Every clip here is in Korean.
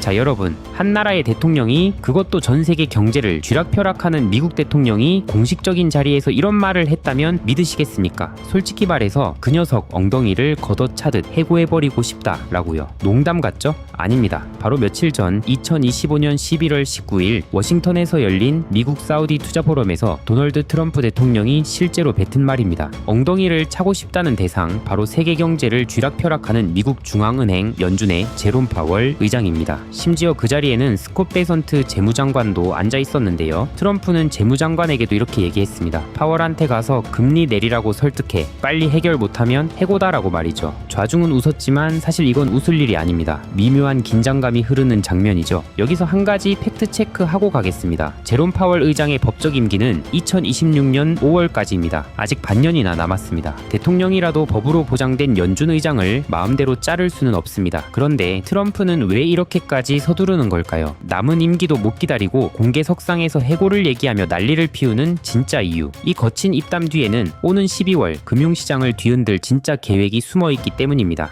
자, 여러분, 한 나라의 대통령이, 그것도 전 세계 경제를 쥐락펴락하는 미국 대통령이 공식적인 자리에서 이런 말을 했다면 믿으시겠습니까? 솔직히 말해서 그 녀석 엉덩이를 걷어차듯 해고해버리고 싶다라고요. 농담 같죠? 아닙니다. 바로 며칠 전 2025년 11월 19일 워싱턴에서 열린 미국 사우디 투자 포럼에서 도널드 트럼프 대통령이 실제로 뱉은 말입니다. 엉덩이를 차고 싶다는 대상, 바로 세계 경제를 쥐락펴락하는 미국 중앙은행 연준의 제롬 파월 의장입니다. 심지어 그 자리에는 스콧 베선트 재무장관도 앉아 있었는데요. 트럼프는 재무장관에게도 이렇게 얘기했습니다. 파월한테 가서 금리 내리라고 설득해. 빨리 해결 못하면 해고다라고 말이죠. 좌중은 웃었지만 사실 이건 웃을 일이 아닙니다. 미묘한 긴장감이 흐르는 장면이죠. 여기서 한 가지 팩트 체크하고 가겠습니다. 제롬 파월 의장의 법적 임기는 2026년 5월까지입니다. 아직 반년이나 남았습니다. 대통령이라도 법으로 보장된 연준 의장을 마음대로 자를 수는 없습니다. 그런데 트럼프는 왜 이렇게까지 서두르는 걸까요? 남은 임기도 못 기다리고 공개석상에서 해고를 얘기하며 난리를 피우는 진짜 이유. 이 거친 입담 뒤에는 오는 12월 금융시장을 뒤흔들 진짜 계획이 숨어있기 때문입니다.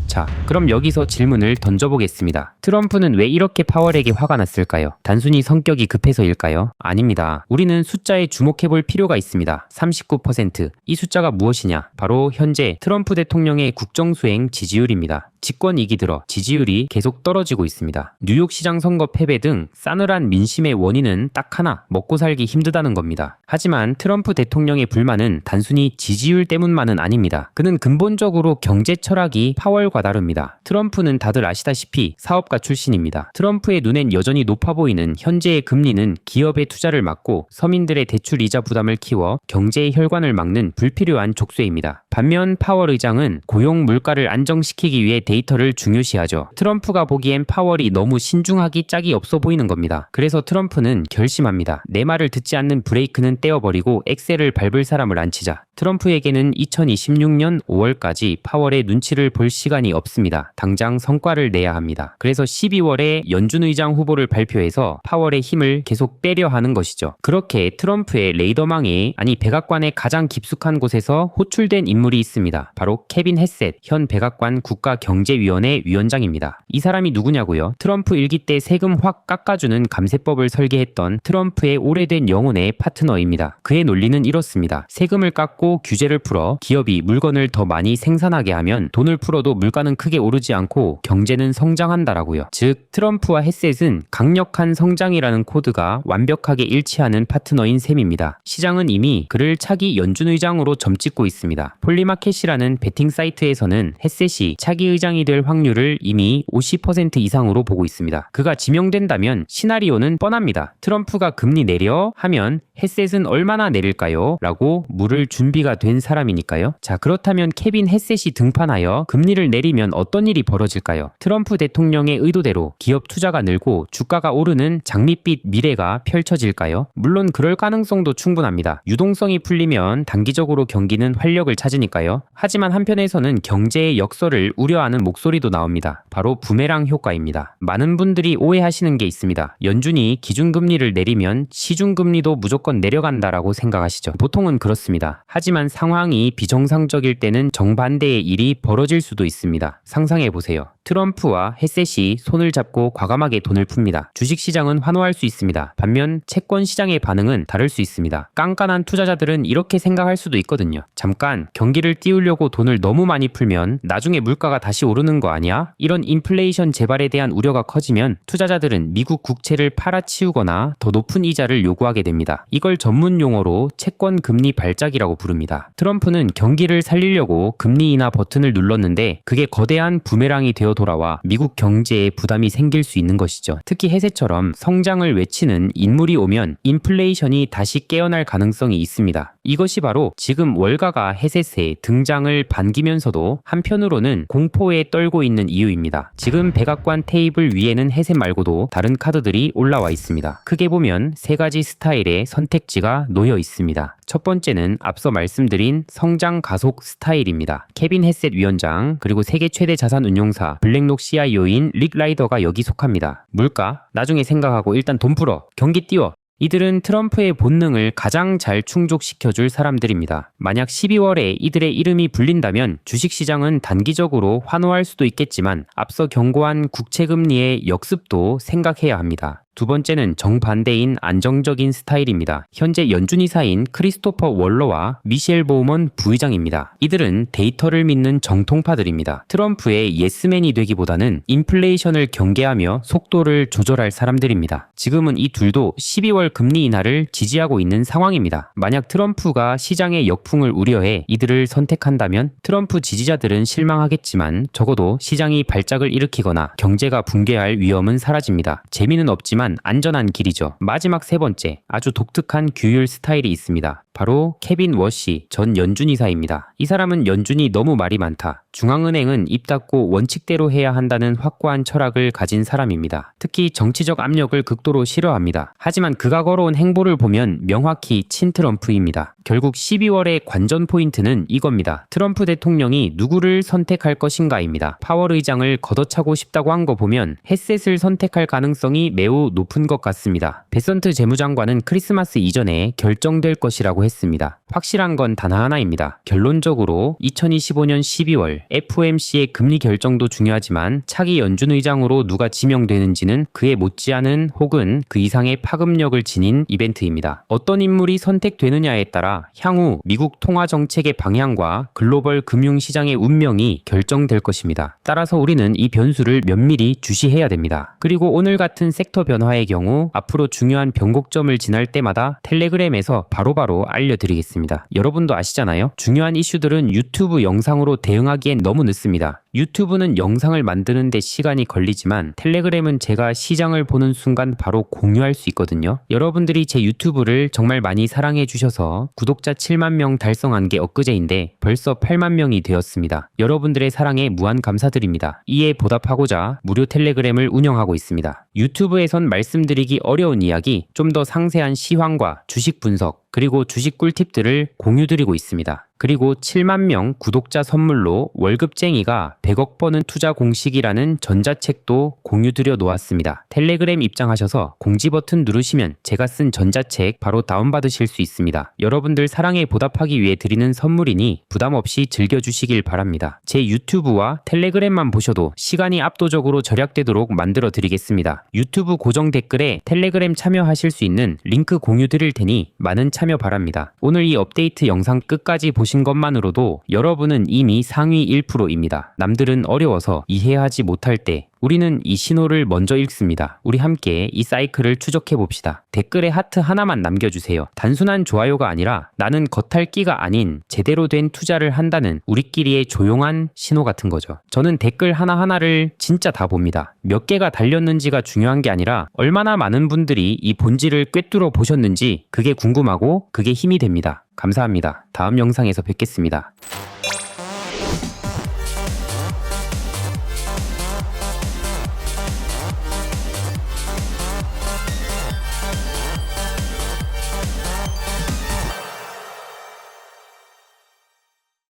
자, 그럼 여기서 질문을 던져보겠습니다. 트럼프는 왜 이렇게 파월에게 화가 났을까요? 단순히 성격이 급해서일까요? 아닙니다. 우리는 숫자에 주목해볼 필요가 있습니다. 39%. 이 숫자가 무엇이냐? 바로 현재 트럼프 대통령의 국정수행 지지율입니다. 집권 2기 들어 지지율이 계속 떨어지고 있습니다. 뉴욕 시장 선거 패배 등 싸늘한 민심의 원인은 딱 하나, 먹고 살기 힘들다는 겁니다. 하지만 트럼프 대통령의 불만은 단순히 지지율 때문만은 아닙니다. 그는 근본적으로 경제 철학이 파월과 다릅니다. 트럼프는 다들 아시다시피 사업가 출신입니다. 트럼프의 눈엔 여전히 높아 보이는 현재의 금리는 기업의 투자를 막고 서민들의 대출 이자 부담을 키워 경제의 혈관을 막는 불필요한 족쇄입니다. 반면 파월 의장은 고용 물가를 안정시키기 위해 데이터를 중요시하죠. 트럼프가 보기엔 파월이 너무 신중하기 짝이 없어 보이는 겁니다. 그래서 트럼프는 결심합니다. 내 말을 듣지 않는 브레이크는 떼어버리고 엑셀을 밟을 사람을 앉히자. 트럼프에게는 2026년 5월까지 파월의 눈치를 볼 시간이 없습니다. 당장 성과를 내야 합니다. 그래서 12월에 연준 의장 후보를 발표해서 파월의 힘을 계속 빼려 하는 것이죠. 그렇게 트럼프의 레이더망에, 백악관의 가장 깊숙한 곳에서 호출된 인물이 있습니다. 바로 케빈 헤셋, 현 백악관 국가경제위원회 위원장입니다. 이 사람이 누구냐고요? 트럼프 일기 때 세금 확 깎아주는 감세법을 설계했던 트럼프의 오래된 영혼의 파트너입니다. 그의 논리는 이렇습니다. 세금을 깎고 규제를 풀어 기업이 물건을 더 많이 생산하게 하면 돈을 풀어도 물가는 크게 오르지 않고 경제는 성장한다라고요. 즉, 트럼프와 헤셋은 강력한 성장이라는 코드가 완벽하게 일치하는 파트너인 셈입니다. 시장은 이미 그를 차기 연준 의장으로 점찍고 있습니다. 폴리마켓이라는 베팅 사이트에서는 헤셋이 차기 의장이 될 확률을 이미 50% 이상으로 보고 있습니다. 그가 지명된다면 시나리오는 뻔합니다. 트럼프가 금리 내려 하면 헤셋은 얼마나 내릴까요? 라고 물을 준비가 된 사람이니까요. 자, 그렇다면 케빈 헤셋이 등판하여 금리를 내리면 어떤 일이 벌어질까요? 트럼프 대통령의 의도대로 기업 투자가 늘고 주가가 오르는 장밋빛 미래가 펼쳐질까요? 물론 그럴 가능성도 충분합니다. 유동성이 풀리면 단기적으로 경기는 활력을 찾으니까요. 하지만 한편에서는 경제의 역설을 우려하는 목소리도 나옵니다. 바로 부메랑 효과입니다. 많은 분들이 오해하시는 게 있습니다. 연준이 기준금리를 내리면 시중금리도 무조건 내려간다라고 생각하시죠. 보통은 그렇습니다. 하지만 상황이 비정상적일 때는 정반대의 일이 벌어질 수도 있습니다. 상상해보세요. 트럼프와 헤셋이 손을 잡고 과감하게 돈을 풉니다. 주식시장은 환호할 수 있습니다. 반면 채권시장의 반응은 다를 수 있습니다. 깐깐한 투자자들은 이렇게 생각할 수도 있거든요. 잠깐 경기를 띄우려고 돈을 너무 많이 풀면 나중에 물가가 다시 오르는 거 아니야? 이런 인플레이션 재발에 대한 우려가 커지면 투자자들은 미국 국채를 팔아치우거나 더 높은 이자를 요구하게 됩니다. 이걸 전문 용어로 채권 금리 발작이라고 부릅니다. 트럼프는 경기를 살리려고 금리 인하 버튼을 눌렀는데 그게 거대한 부메랑이 되어 돌아와 미국 경제에 부담이 생길 수 있는 것이죠. 특히 헤셋처럼 성장을 외치는 인물이 오면 인플레이션이 다시 깨어날 가능성이 있습니다. 이것이 바로 지금 월가가 헤셋의 등장을 반기면서도 한편으로는 공포에 떨고 있는 이유입니다. 지금 백악관 테이블 위에는 헤셋 말고도 다른 카드들이 올라와 있습니다. 크게 보면 세 가지 스타일의 선택지가 놓여 있습니다. 첫 번째는 앞서 말씀드린 성장 가속 스타일입니다. 케빈 헤셋 위원장, 그리고 세계 최대 자산 운용사 블랙록 CIO인 릭 라이더가 여기 속합니다. 물가? 나중에 생각하고 일단 돈 풀어. 경기 띄워. 이들은 트럼프의 본능을 가장 잘 충족시켜줄 사람들입니다. 만약 12월에 이들의 이름이 불린다면 주식시장은 단기적으로 환호할 수도 있겠지만 앞서 경고한 국채금리의 역습도 생각해야 합니다. 두 번째는 정반대인 안정적인 스타일입니다. 현재 연준이사인 크리스토퍼 월러와 미셸 보우먼 부의장입니다. 이들은 데이터를 믿는 정통파들입니다. 트럼프의 예스맨이 되기보다는 인플레이션을 경계하며 속도를 조절할 사람들입니다. 지금은 이 둘도 12월 금리 인하를 지지하고 있는 상황입니다. 만약 트럼프가 시장의 역풍을 우려해 이들을 선택한다면 트럼프 지지자들은 실망하겠지만 적어도 시장이 발작을 일으키거나 경제가 붕괴할 위험은 사라집니다. 재미는 없지만 안전한 길이죠. 마지막 세 번째, 아주 독특한 규율 스타일이 있습니다. 바로 케빈 워시 전 연준이사입니다. 이 사람은 연준이 너무 말이 많다. 중앙은행은 입 닫고 원칙대로 해야 한다는 확고한 철학을 가진 사람입니다. 특히 정치적 압력을 극도로 싫어합니다. 하지만 그가 걸어온 행보를 보면 명확히 친트럼프입니다. 결국 12월의 관전 포인트는 이겁니다. 트럼프 대통령이 누구를 선택할 것인가입니다. 파월 의장을 걷어차고 싶다고 한 거 보면 헤셋을 선택할 가능성이 매우 높은 것 같습니다. 베선트 재무장관은 크리스마스 이전에 결정될 것이라고 했습니다. 확실한 건 단 하나입니다. 결론적으로 2025년 12월 FOMC의 금리 결정도 중요하지만 차기 연준 의장으로 누가 지명되는지는 그에 못지않은 혹은 그 이상의 파급력을 지닌 이벤트입니다. 어떤 인물이 선택되느냐에 따라 향후 미국 통화 정책의 방향과 글로벌 금융시장의 운명이 결정될 것입니다. 따라서 우리는 이 변수를 면밀히 주시해야 됩니다. 그리고 오늘 같은 섹터 변화의 경우 앞으로 중요한 변곡점을 지날 때마다 텔레그램에서 바로바로 알려드리겠습니다. 여러분도 아시잖아요? 중요한 이슈들은 유튜브 영상으로 대응하기엔 너무 늦습니다. 유튜브는 영상을 만드는 데 시간이 걸리지만 텔레그램은 제가 시장을 보는 순간 바로 공유할 수 있거든요. 여러분들이 제 유튜브를 정말 많이 사랑해 주셔서 구독자 7만 명 달성한 게 엊그제인데 벌써 8만 명이 되었습니다. 여러분들의 사랑에 무한 감사드립니다. 이에 보답하고자 무료 텔레그램을 운영하고 있습니다. 유튜브에선 말씀드리기 어려운 이야기, 좀 더 상세한 시황과 주식 분석, 그리고 주식 꿀팁들을 공유드리고 있습니다. 그리고 7만 명 구독자 선물로 월급쟁이가 100억 버는 투자 공식이라는 전자책도 공유드려 놓았습니다. 텔레그램 입장하셔서 공지 버튼 누르시면 제가 쓴 전자책 바로 다운받으실 수 있습니다. 여러분들 사랑에 보답하기 위해 드리는 선물이니 부담 없이 즐겨주시길 바랍니다. 제 유튜브와 텔레그램만 보셔도 시간이 압도적으로 절약되도록 만들어 드리겠습니다. 유튜브 고정 댓글에 텔레그램 참여하실 수 있는 링크 공유 드릴 테니 많은 참여 바랍니다. 오늘 이 업데이트 영상 끝까지 보신 것만으로도 여러분은 이미 상위 1%입니다. 남들은 어려워서 이해하지 못할 때 우리는 이 신호를 먼저 읽습니다. 우리 함께 이 사이클을 추적해 봅시다. 댓글에 하트 하나만 남겨주세요. 단순한 좋아요가 아니라 나는 겉핥기가 아닌 제대로 된 투자를 한다는 우리끼리의 조용한 신호 같은 거죠. 저는 댓글 하나하나를 진짜 다 봅니다. 몇 개가 달렸는지가 중요한 게 아니라 얼마나 많은 분들이 이 본질을 꿰뚫어 보셨는지 그게 궁금하고 그게 힘이 됩니다. 감사합니다. 다음 영상에서 뵙겠습니다.